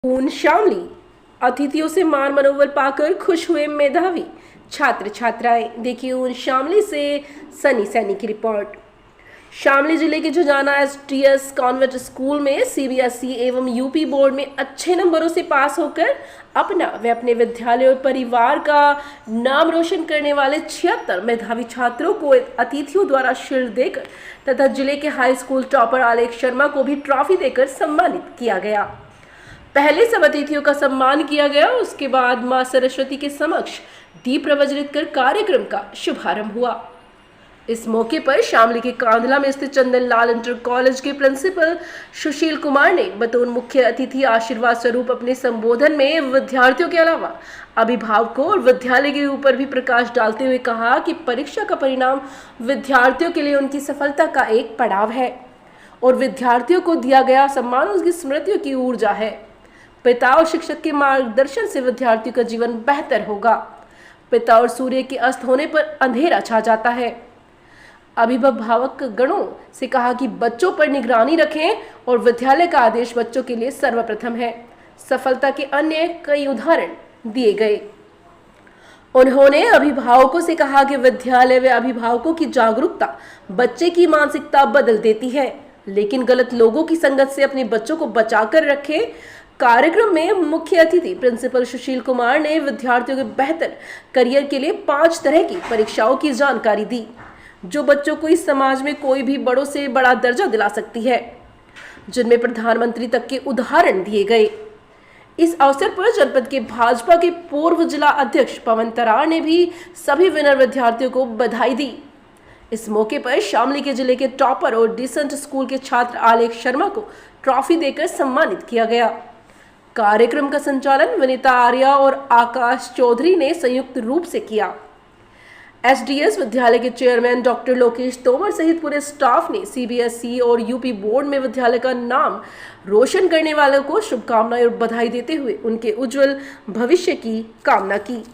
ऊन शामली अतिथियों से मान मनोबल पाकर खुश हुए मेधावी छात्र छात्राएं। देखिए ऊन शामली से सनी सैनी की रिपोर्ट। शामली जिले के जुजाना एसटीएस कॉन्वेंट स्कूल में सीबीएसई एवं यूपी बोर्ड में अच्छे नंबरों से पास होकर अपना व अपने विद्यालय और परिवार का नाम रोशन करने वाले 76 मेधावी छात्रों को अतिथियों द्वारा शील्ड देकर तथा जिले के हाई स्कूल टॉपर आलेख शर्मा को भी ट्रॉफी देकर सम्मानित किया गया। पहले सब अतिथियों का सम्मान किया गया, उसके बाद मां सरस्वती के समक्ष दीप प्रज्वलित कर कार्यक्रम का शुभारंभ हुआ। इस मौके पर शामली के कांधला में स्थित चंदन लाल इंटर कॉलेज के प्रिंसिपल सुशील कुमार ने बतौर मुख्य अतिथि आशीर्वाद स्वरूप अपने संबोधन में विद्यार्थियों के अलावा अभिभावकों और विद्यालय के ऊपर भी प्रकाश डालते हुए कहा कि परीक्षा का परिणाम विद्यार्थियों के लिए उनकी सफलता का एक पड़ाव है और विद्यार्थियों को दिया गया सम्मान उसकी स्मृतियों की ऊर्जा है। पिता और शिक्षक के मार्गदर्शन से विद्यार्थियों का जीवन बेहतर होगा। पिता और सूर्य के अस्त होने पर अंधेरा छा जाता है। अभिभावक गणों से कहा कि बच्चों पर निगरानी रखें और विद्यालय का आदेश बच्चों के लिए सर्वप्रथम है। सफलता के अन्य कई उदाहरण दिए गए। उन्होंने अभिभावकों से कहा कि विद्यालय व अभिभावकों की जागरूकता बच्चे की मानसिकता बदल देती है, लेकिन गलत लोगों की संगत से अपने बच्चों को बचाकर रखें। कार्यक्रम में मुख्य अतिथि प्रिंसिपल सुशील कुमार ने विद्यार्थियों के बेहतर करियर के लिए 5 तरह की परीक्षाओं की जानकारी दी, जो बच्चों को इस समाज में कोई भी बड़ों से बड़ा दर्जा दिला सकती है, जिनमें प्रधानमंत्री तक के उदाहरण दिए गए। इस अवसर पर जनपद के भाजपा के पूर्व जिला अध्यक्ष पवन तरार ने भी सभी विनर विद्यार्थियों को बधाई दी। इस मौके पर शामली के जिले के टॉपर और डिसेंट स्कूल के छात्र आलेख शर्मा को ट्रॉफी देकर सम्मानित किया गया। कार्यक्रम का संचालन वनिता आर्या और आकाश चौधरी ने संयुक्त रूप से किया। एसडीएस विद्यालय के चेयरमैन डॉक्टर लोकेश तोमर सहित पूरे स्टाफ ने सीबीएसई और यूपी बोर्ड में विद्यालय का नाम रोशन करने वालों को शुभकामनाएं और बधाई देते हुए उनके उज्जवल भविष्य की कामना की।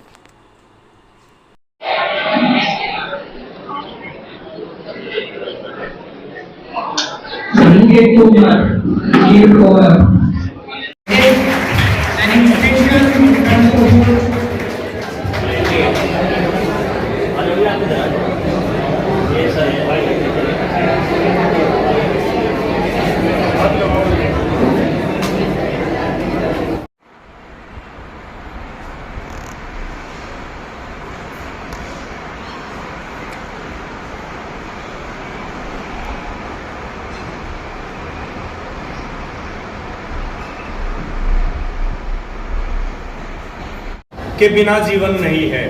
के बिना जीवन नहीं है।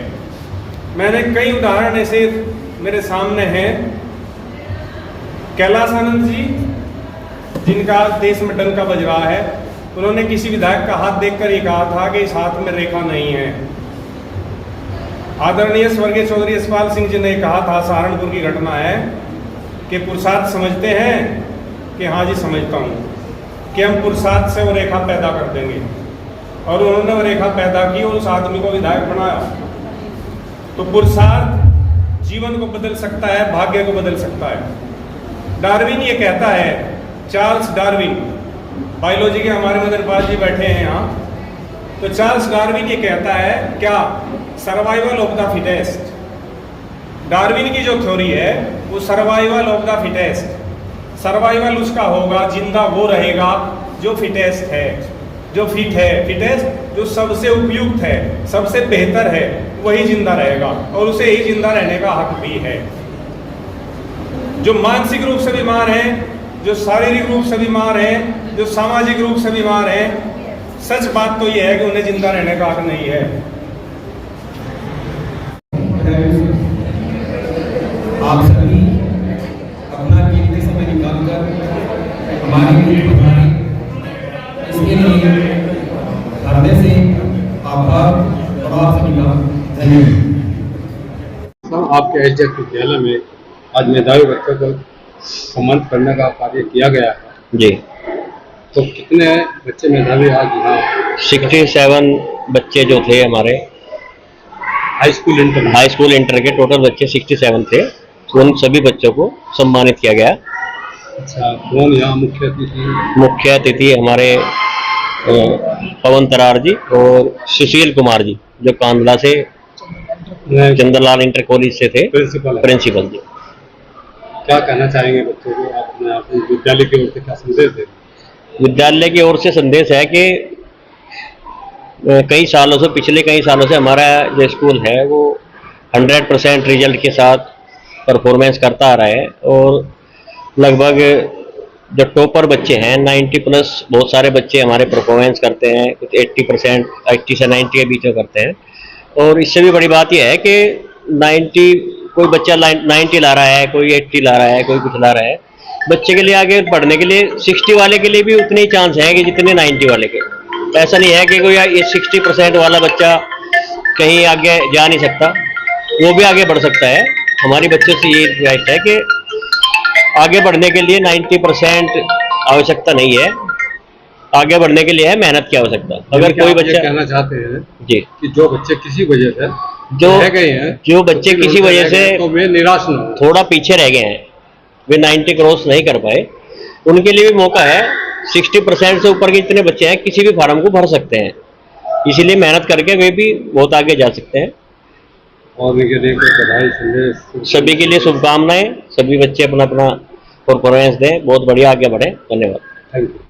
मैंने कई उदाहरण ऐसे मेरे सामने हैं। कैलाश आनंद जी, जिनका देश में डंका बज रहा है, उन्होंने किसी विधायक का हाथ देखकर ये कहा था कि इस हाथ में रेखा नहीं है। आदरणीय स्वर्गीय चौधरी यशपाल सिंह जी ने कहा था, सहारनपुर की घटना है, कि पुरुषार्थ समझते हैं कि हाँ जी समझता हूँ, कि हम पुरुषार्थ से वो रेखा पैदा कर देंगे। और उन्होंने वो रेखा पैदा की और उस आदमी को विधायक बनाया। तो पुरुषार्थ जीवन को बदल सकता है, भाग्य को बदल सकता है। डार्विन ये कहता है, चार्ल्स डार्विन, बायोलॉजी के हमारे नजरबाज जी बैठे हैं यहाँ, तो चार्ल्स डार्विन ये कहता है क्या, survival of the fittest. Darwin की जो थ्योरी है वो survival of the fittest. Survival उसका होगा, जिंदा वो रहेगा जो फिटेस्ट है, जो फिट है। फिटेस्ट जो सबसे उपयुक्त है, सबसे बेहतर है, वही जिंदा रहेगा और उसे ही जिंदा रहने का हक भी है। जो मानसिक रूप से बीमार हैं, जो शारीरिक रूप से बीमार हैं, जो सामाजिक रूप से बीमार हैं, सच बात तो यह है कि उन्हें जिंदा रहने का हक नहीं है। आप सभी अपना कीमती समय निकालकर हमारी इसके लिए हृदय से आभार और आप सभी का धन्यवाद। आपके एसडीएस विद्यालय में आज मेधावी बच्चों को सम्मानित करने का कार्य किया गया है जी। तो कितने बच्चे मेधावी आज यहाँ? 67 बच्चे जो थे हमारे हाई स्कूल इंटर के टोटल बच्चे 67 थे। उन सभी बच्चों को सम्मानित किया गया। अच्छा, कौन यहाँ मुख्य अतिथि? मुख्य अतिथि हमारे पवन तरार जी और सुशील कुमार जी, जो कांदला से चंद्रलाल इंटर कॉलेज से थे प्रिंसिपल जी। क्या कहना चाहेंगे बच्चों को, अपने विद्यालय की ओर से क्या संदेश है? विद्यालय की ओर से संदेश है कि पिछले कई सालों से हमारा जो स्कूल है वो 100% रिजल्ट के साथ परफॉर्मेंस करता आ रहा है और लगभग जो टॉपर बच्चे हैं 90+ बहुत सारे बच्चे हमारे परफॉर्मेंस करते हैं, कुछ 80% से 90 के बीच में करते हैं। और इससे भी बड़ी बात यह है कि 90 कोई बच्चा 90 ला रहा है, कोई 80 ला रहा है, कोई कुछ ला रहा है। बच्चे के लिए आगे बढ़ने के लिए 60 वाले के लिए भी उतने ही चांस है कि जितने 90 वाले के। ऐसा नहीं है कि कोई ये 60% वाला बच्चा कहीं आगे जा नहीं सकता, वो भी आगे बढ़ सकता है। हमारी बच्चों से ये रिक्वेस्ट है कि आगे बढ़ने के लिए 90% आवश्यकता नहीं है, आगे बढ़ने के लिए है मेहनत की आवश्यकता। अगर कोई बच्चा कहना चाहते हैं जी कि जो बच्चे किसी वजह से रह गए हैं, जो बच्चे किसी वजह से तो वे निराश न हो, थोड़ा पीछे रह गए हैं, वे 90 क्रॉस नहीं कर पाए, उनके लिए भी मौका है। 60% से ऊपर के जितने बच्चे हैं किसी भी फार्म को भर सकते हैं, इसीलिए मेहनत करके वे भी बहुत आगे जा सकते हैं। और उनके लिए कोई बधाई संदेश? सभी के लिए शुभकामनाएं, सभी बच्चे अपना अपना परफॉर्मेंस दें, बहुत बढ़िया आगे बढ़े। धन्यवाद। Thank you.